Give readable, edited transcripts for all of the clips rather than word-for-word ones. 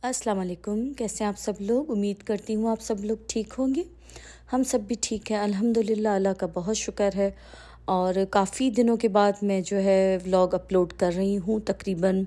अस्सलाम वालेकुम। कैसे हैं आप सब लोग? उम्मीद करती हूँ आप सब लोग ठीक होंगे। हम सब भी ठीक हैं अल्हम्दुलिल्लाह, अल्लाह का बहुत शुक्र है। और काफ़ी दिनों के बाद मैं जो है व्लॉग अपलोड कर रही हूँ। तकरीबन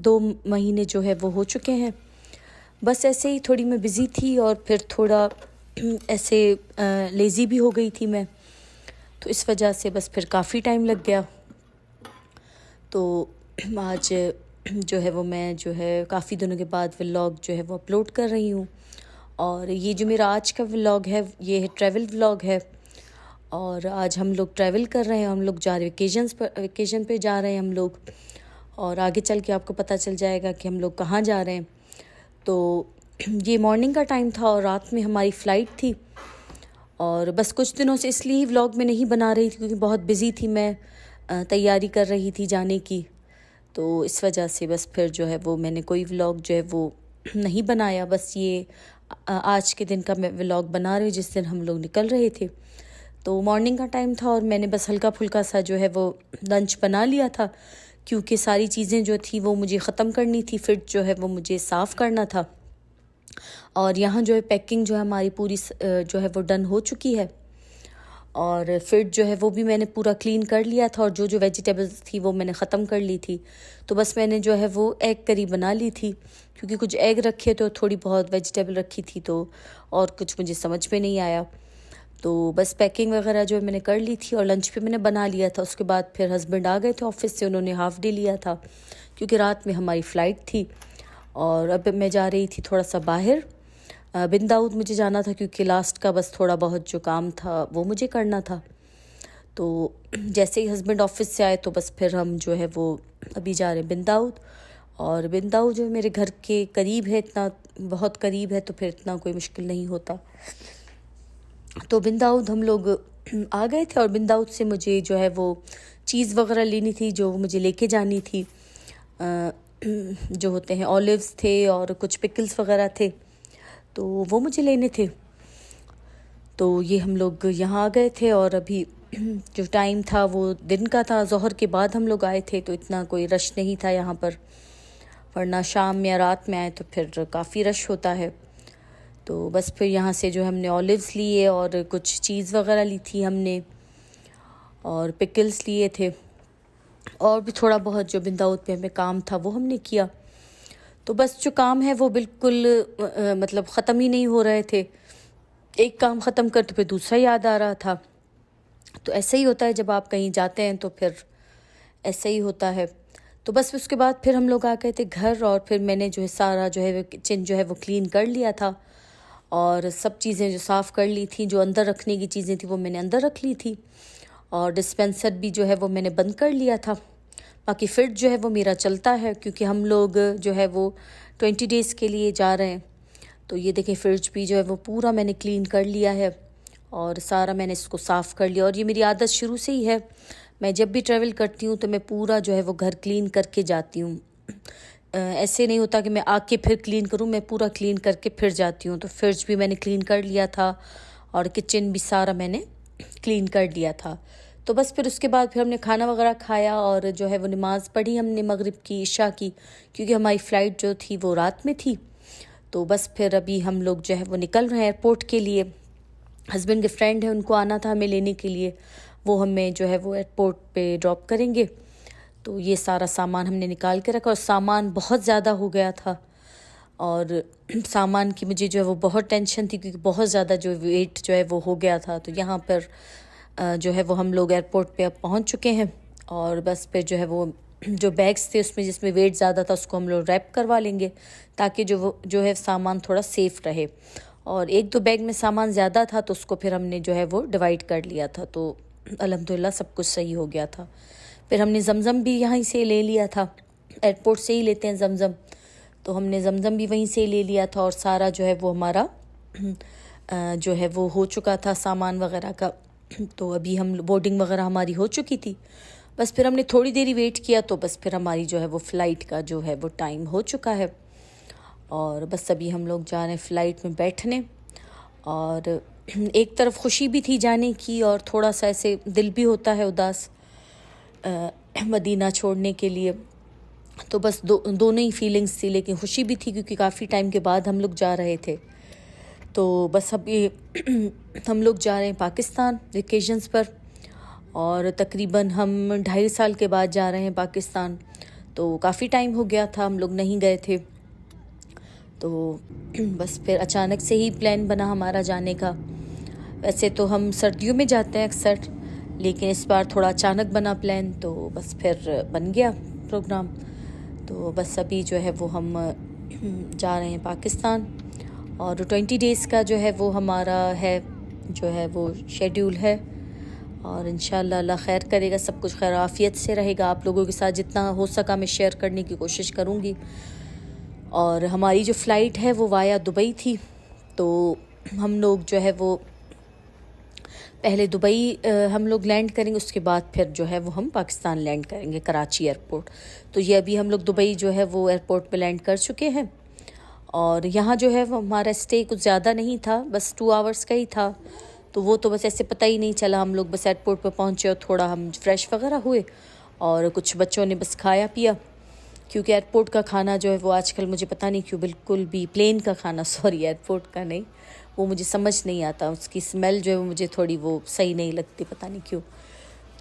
2 महीने जो है वो हो चुके हैं। बस ऐसे ही थोड़ी मैं बिज़ी थी और फिर थोड़ा ऐसे लेज़ी भी हो गई थी मैं, तो इस वजह से बस फिर काफ़ी टाइम लग गया। तो आज जो है वो मैं जो है काफ़ी दिनों के बाद व्लॉग जो है वो अपलोड कर रही हूँ। और ये जो मेरा आज का व्लॉग है ये है ट्रैवल व्लॉग है। और आज हम लोग ट्रैवल कर रहे हैं, हम लोग जा रहे वेकेशन पे जा रहे हैं हम लोग। और आगे चल के आपको पता चल जाएगा कि हम लोग कहाँ जा रहे हैं। तो ये मॉर्निंग का टाइम था और रात में हमारी फ़्लाइट थी। और बस कुछ दिनों से इसलिए ही व्लॉग में नहीं बना रही थी क्योंकि बहुत बिज़ी थी मैं, तैयारी कर रही थी जाने की। तो इस वजह से बस फिर जो है वो मैंने कोई व्लॉग जो है वो नहीं बनाया। बस ये आज के दिन का मैं व्लॉग बना रही हूँ जिस दिन हम लोग निकल रहे थे। तो मॉर्निंग का टाइम था और मैंने बस हल्का फुल्का सा जो है वो लंच बना लिया था क्योंकि सारी चीज़ें जो थी वो मुझे ख़त्म करनी थी, फिर जो है वो मुझे साफ़ करना था। और यहाँ जो है पैकिंग जो है हमारी पूरी जो है वो डन हो चुकी है। और फिर जो है वो भी मैंने पूरा क्लीन कर लिया था और जो जो वेजिटेबल्स थी वो मैंने ख़त्म कर ली थी। तो बस मैंने जो है वो एग करी बना ली थी क्योंकि कुछ एग रखे तो थोड़ी बहुत वेजिटेबल रखी थी, तो और कुछ मुझे समझ में नहीं आया। तो बस पैकिंग वगैरह जो है मैंने कर ली थी और लंच भी मैंने बना लिया था। उसके बाद फिर हस्बैंड आ गए थे ऑफ़िस से, उन्होंने हाफ़ डे लिया था क्योंकि रात में हमारी फ़्लाइट थी। और अब मैं जा रही थी थोड़ा सा बाहर, बिन दाऊद मुझे जाना था क्योंकि लास्ट का बस थोड़ा बहुत जो काम था वो मुझे करना था। तो जैसे ही हस्बैंड ऑफिस से आए तो बस फिर हम जो है वो अभी जा रहे हैं बिन दाऊद। और बिन दाऊद जो मेरे घर के करीब है, इतना बहुत करीब है तो फिर इतना कोई मुश्किल नहीं होता। तो बिन दाऊद हम लोग आ गए थे और बिन दाऊद से मुझे जो है वो चीज़ वगैरह लेनी थी जो मुझे लेके जानी थी। जो होते हैं ऑलिव्स थे और कुछ पिकल्स वगैरह थे, तो वो मुझे लेने थे। तो ये हम लोग यहाँ आ गए थे और अभी जो टाइम था वो दिन का था, ज़ोहर के बाद हम लोग आए थे तो इतना कोई रश नहीं था यहाँ पर, वरना शाम या रात में आए तो फिर काफ़ी रश होता है। तो बस फिर यहाँ से जो हमने ऑलिव्स लिए और कुछ चीज़ वगैरह ली थी हमने और पिकल्स लिए थे और भी थोड़ा बहुत जो बिन दाऊद पे हमें काम था वो हमने किया। तो बस जो काम है वो बिल्कुल मतलब ख़त्म ही नहीं हो रहे थे। एक काम ख़त्म करते फिर दूसरा याद आ रहा था। तो ऐसा ही होता है जब आप कहीं जाते हैं तो फिर ऐसा ही होता है। तो बस उसके बाद फिर हम लोग आ गए थे घर और फिर मैंने जो है सारा जो है वो किचन जो है वो क्लीन कर लिया था और सब चीज़ें जो साफ़ कर ली थी, जो अंदर रखने की चीज़ें थी वो मैंने अंदर रख ली थी और डिस्पेंसर भी जो है वो मैंने बंद कर लिया था। बाकी फ्रिज जो है वो मेरा चलता है क्योंकि हम लोग जो है वो 20 डेज़ के लिए जा रहे हैं। तो ये देखें फ्रिज भी जो है वो पूरा मैंने क्लीन कर लिया है और सारा मैंने इसको साफ़ कर लिया। और ये मेरी आदत शुरू से ही है, मैं जब भी ट्रैवल करती हूँ तो मैं पूरा जो है वो घर क्लीन करके जाती हूँ। ऐसे नहीं होता कि मैं आके फिर क्लीन करूँ, मैं पूरा क्लीन करके फिर जाती हूँ। तो फ्रिज भी मैंने क्लीन कर लिया था और किचन भी सारा मैंने क्लीन कर लिया था। तो बस फिर उसके बाद फिर हमने खाना वगैरह खाया और जो है वो नमाज़ पढ़ी हमने मगरिब की, इशा की, क्योंकि हमारी फ़्लाइट जो थी वो रात में थी। तो बस फिर अभी हम लोग जो है वो निकल रहे हैं एयरपोर्ट के लिए। हस्बैंड के फ्रेंड है, उनको आना था हमें लेने के लिए, वो हमें जो है वो एयरपोर्ट पे ड्रॉप करेंगे। तो ये सारा सामान हमने निकाल के रखा और सामान बहुत ज़्यादा हो गया था और सामान की मुझे जो है वो बहुत टेंशन थी क्योंकि बहुत ज़्यादा जो वेट जो है वो हो गया था। तो यहाँ पर जो है वो हम लोग एयरपोर्ट पे अब पहुँच चुके हैं और बस फिर जो है वो जो बैग्स थे उसमें जिसमें वेट ज़्यादा था उसको हम लोग रैप करवा लेंगे ताकि जो है सामान थोड़ा सेफ़ रहे। और एक दो बैग में सामान ज़्यादा था तो उसको फिर हमने जो है वो डिवाइड कर लिया था, तो अल्हम्दुलिल्लाह सब कुछ सही हो गया था। फिर हमने ज़मज़म भी यहीं से ले लिया था, एयरपोर्ट से ही लेते हैं ज़मज़म, तो हमने ज़मज़म भी वहीं से ले लिया था और सारा जो है वो हमारा जो है वो हो चुका था सामान वगैरह का। तो अभी हम बोर्डिंग वगैरह हमारी हो चुकी थी, बस फिर हमने थोड़ी देरी वेट किया तो बस फिर हमारी जो है वो फ़्लाइट का जो है वो टाइम हो चुका है। और बस अभी हम लोग जा रहे हैं फ़्लाइट में बैठने। और एक तरफ खुशी भी थी जाने की और थोड़ा सा ऐसे दिल भी होता है उदास मदीना छोड़ने के लिए। तो बस दोनों ही फीलिंग्स थी, लेकिन खुशी भी थी क्योंकि काफ़ी टाइम के बाद हम लोग जा रहे थे। तो बस अभी हम लोग जा रहे हैं पाकिस्तान वेकेशंस पर, और तकरीबन हम 2.5 साल के बाद जा रहे हैं पाकिस्तान। तो काफ़ी टाइम हो गया था हम लोग नहीं गए थे। तो बस फिर अचानक से ही प्लान बना हमारा जाने का। वैसे तो हम सर्दियों में जाते हैं अक्सर, लेकिन इस बार थोड़ा अचानक बना प्लान, तो बस फिर बन गया प्रोग्राम। तो बस अभी जो है वो हम जा रहे हैं पाकिस्तान, और 20 डेज़ का जो है वो हमारा है, जो है वो शेड्यूल है। और इंशाल्लाह अल्लाह खैर करेगा, सब कुछ खैर आफियत से रहेगा। आप लोगों के साथ जितना हो सका मैं शेयर करने की कोशिश करूँगी। और हमारी जो फ़्लाइट है वो वाया दुबई थी, तो हम लोग जो है वो पहले दुबई हम लोग लैंड करेंगे, उसके बाद फिर जो है वो हम पाकिस्तान लैंड करेंगे कराची एयरपोर्ट। तो ये अभी हम लोग दुबई जो है वो एयरपोर्ट पे लैंड कर चुके हैं। और यहाँ जो है वो हमारा स्टे कुछ ज़्यादा नहीं था, बस 2 आवर्स का ही था। तो वो तो बस ऐसे पता ही नहीं चला, हम लोग बस एयरपोर्ट पे पहुँचे और थोड़ा हम फ्रेश वगैरह हुए, और कुछ बच्चों ने बस खाया पिया। क्योंकि एयरपोर्ट का खाना जो है वो आजकल मुझे पता नहीं क्यों बिल्कुल भी, प्लेन का खाना सॉरी, एयरपोर्ट का नहीं, वो मुझे समझ नहीं आता, उसकी स्मेल जो है वो मुझे थोड़ी वो सही नहीं लगती, पता नहीं क्यों।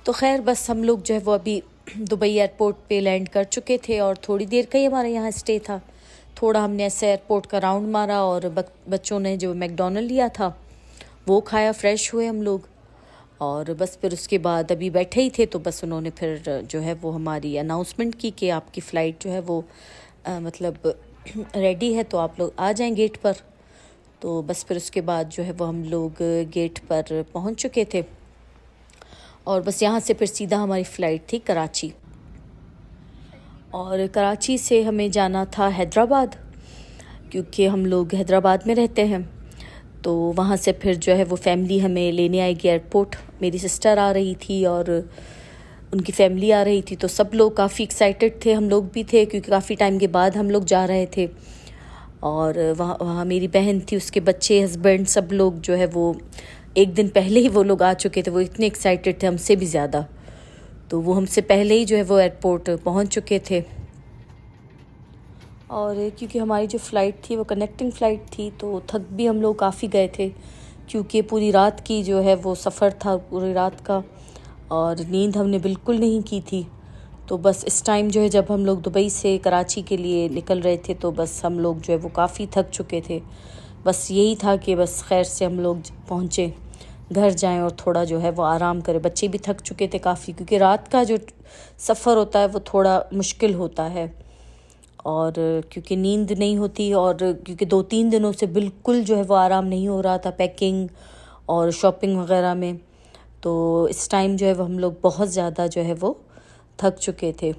तो खैर बस हम लोग जो है वो अभी दुबई एयरपोर्ट पे लैंड कर चुके थे, और थोड़ी देर का ही हमारा यहाँ स्टे था। थोड़ा हमने ऐसे एयरपोर्ट का राउंड मारा, और बच्चों ने जो मैकडोनल्ड लिया था वो खाया, फ्रेश हुए हम लोग। और बस फिर उसके बाद अभी बैठे ही थे, तो बस उन्होंने फिर जो है वो हमारी अनाउंसमेंट की कि आपकी फ़्लाइट जो है वो मतलब रेडी है, तो आप लोग आ जाएं गेट पर। तो बस फिर उसके बाद जो है वो हम लोग गेट पर पहुंच चुके थे, और बस यहाँ से फिर सीधा हमारी फ़्लाइट थी कराची। और कराची से हमें जाना था हैदराबाद, क्योंकि हम लोग हैदराबाद में रहते हैं। तो वहाँ से फिर जो है वो फैमिली हमें लेने आएगी एयरपोर्ट। मेरी सिस्टर आ रही थी और उनकी फैमिली आ रही थी, तो सब लोग काफ़ी एक्साइटेड थे, हम लोग भी थे, क्योंकि काफ़ी टाइम के बाद हम लोग जा रहे थे। और वहाँ मेरी बहन थी, उसके बच्चे, हस्बैंड, सब लोग जो है वो एक दिन पहले ही वो लोग आ चुके थे। वो इतने एक्साइटेड थे हमसे भी ज़्यादा, तो वो हमसे पहले ही जो है वो एयरपोर्ट पहुँच चुके थे। और क्योंकि हमारी जो फ़्लाइट थी वो कनेक्टिंग फ़्लाइट थी, तो थक भी हम लोग काफ़ी गए थे, क्योंकि पूरी रात की जो है वो सफ़र था, पूरी रात का, और नींद हमने बिल्कुल नहीं की थी। तो बस इस टाइम जो है जब हम लोग दुबई से कराची के लिए निकल रहे थे, तो बस हम लोग जो है वो काफ़ी थक चुके थे। बस यही था कि बस खैर से हम लोग पहुँचे, घर जाएं और थोड़ा जो है वो आराम करें। बच्चे भी थक चुके थे काफ़ी, क्योंकि रात का जो सफ़र होता है वो थोड़ा मुश्किल होता है, और क्योंकि नींद नहीं होती, और क्योंकि 2-3 दिनों से बिल्कुल जो है वो आराम नहीं हो रहा था पैकिंग और शॉपिंग वगैरह में। तो इस टाइम जो है वो हम लोग बहुत ज़्यादा जो है वो थक चुके थे,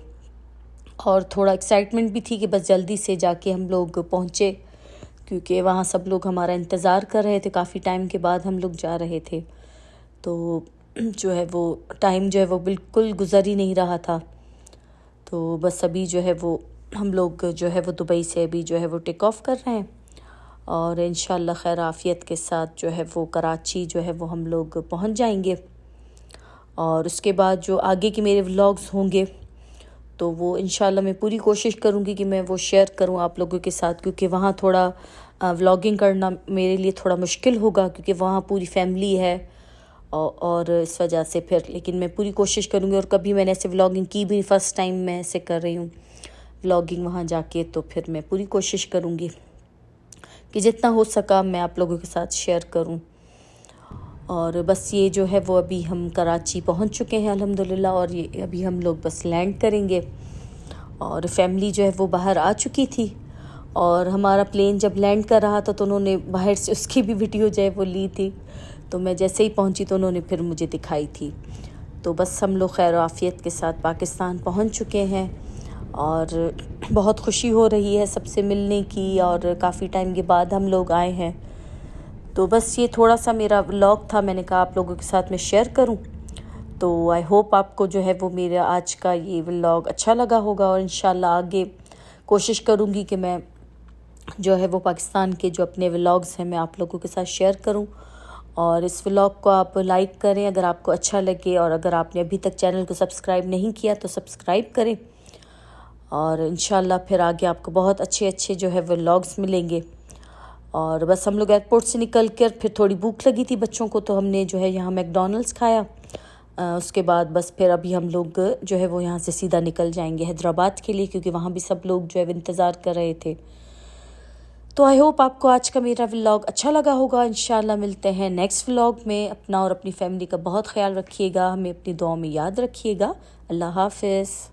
और थोड़ा एक्साइटमेंट भी थी कि बस जल्दी से जाके हम लोग पहुँचे, क्योंकि वहाँ सब लोग हमारा इंतज़ार कर रहे थे। काफ़ी टाइम के बाद हम लोग जा रहे थे, तो जो है वो टाइम जो है वो बिल्कुल गुज़र ही नहीं रहा था। तो बस अभी जो है वो हम लोग जो है वो दुबई से अभी जो है वो टेक ऑफ़ कर रहे हैं, और इंशाल्लाह खैर आफ़ियत के साथ जो है वो कराची जो है वो हम लोग पहुंच जाएंगे। और उसके बाद जो आगे के मेरे व्लॉग्स होंगे, तो वो इंशाल्लाह मैं पूरी कोशिश करूँगी कि मैं वो शेयर करूँ आप लोगों के साथ, क्योंकि वहाँ थोड़ा व्लॉगिंग करना मेरे लिए थोड़ा मुश्किल होगा, क्योंकि वहाँ पूरी फैमिली है, और इस वजह से फिर, लेकिन मैं पूरी कोशिश करूँगी। और कभी मैंने ऐसे व्लॉगिंग की भी, फ़र्स्ट टाइम मैं ऐसे कर रही हूँ व्लॉगिंग वहाँ जाके, तो फिर मैं पूरी कोशिश करूँगी कि जितना हो सका मैं आप लोगों के साथ शेयर करूँ। और बस ये जो है वो अभी हम कराची पहुँच चुके हैं अल्हम्दुलिल्लाह, और ये अभी हम लोग बस लैंड करेंगे। और फैमिली जो है वो बाहर आ चुकी थी, और हमारा प्लेन जब लैंड कर रहा था तो उन्होंने बाहर से उसकी भी वीडियो जो है वो ली थी। तो मैं जैसे ही पहुँची तो उन्होंने फिर मुझे दिखाई थी। तो बस हम लोग खैर आफ़ियत के साथ पाकिस्तान पहुँच चुके हैं, और बहुत खुशी हो रही है सबसे मिलने की, और काफ़ी टाइम के बाद हम लोग आए हैं। तो बस ये थोड़ा सा मेरा व्लॉग था, मैंने कहा आप लोगों के साथ मैं शेयर करूं। तो आई होप आपको जो है वो मेरा आज का ये व्लॉग अच्छा लगा होगा, और इंशाल्लाह आगे कोशिश करूंगी कि मैं जो है वो पाकिस्तान के जो अपने व्लॉग्स हैं मैं आप लोगों के साथ शेयर करूं। और इस व्लॉग को आप लाइक करें अगर आपको अच्छा लगे, और अगर आपने अभी तक चैनल को सब्सक्राइब नहीं किया तो सब्सक्राइब करें। और इंशाल्लाह फिर आगे आपको बहुत अच्छे अच्छे जो है व्लॉग्स मिलेंगे। और बस हम लोग एयरपोर्ट से निकल कर फिर थोड़ी भूख लगी थी बच्चों को, तो हमने जो है यहाँ मैकडॉनल्ड्स खाया। उसके बाद बस फिर अभी हम लोग जो है वो यहाँ से सीधा निकल जाएंगे हैदराबाद के लिए, क्योंकि वहाँ भी सब लोग जो है इंतज़ार कर रहे थे। तो आई होप आपको आज का मेरा व्लॉग अच्छा लगा होगा। इंशाल्लाह मिलते हैं नेक्स्ट व्लॉग में। अपना और अपनी फैमिली का बहुत ख्याल रखिएगा, हमें अपनी दुआ में याद रखिएगा। अल्लाह हाफ़िज़।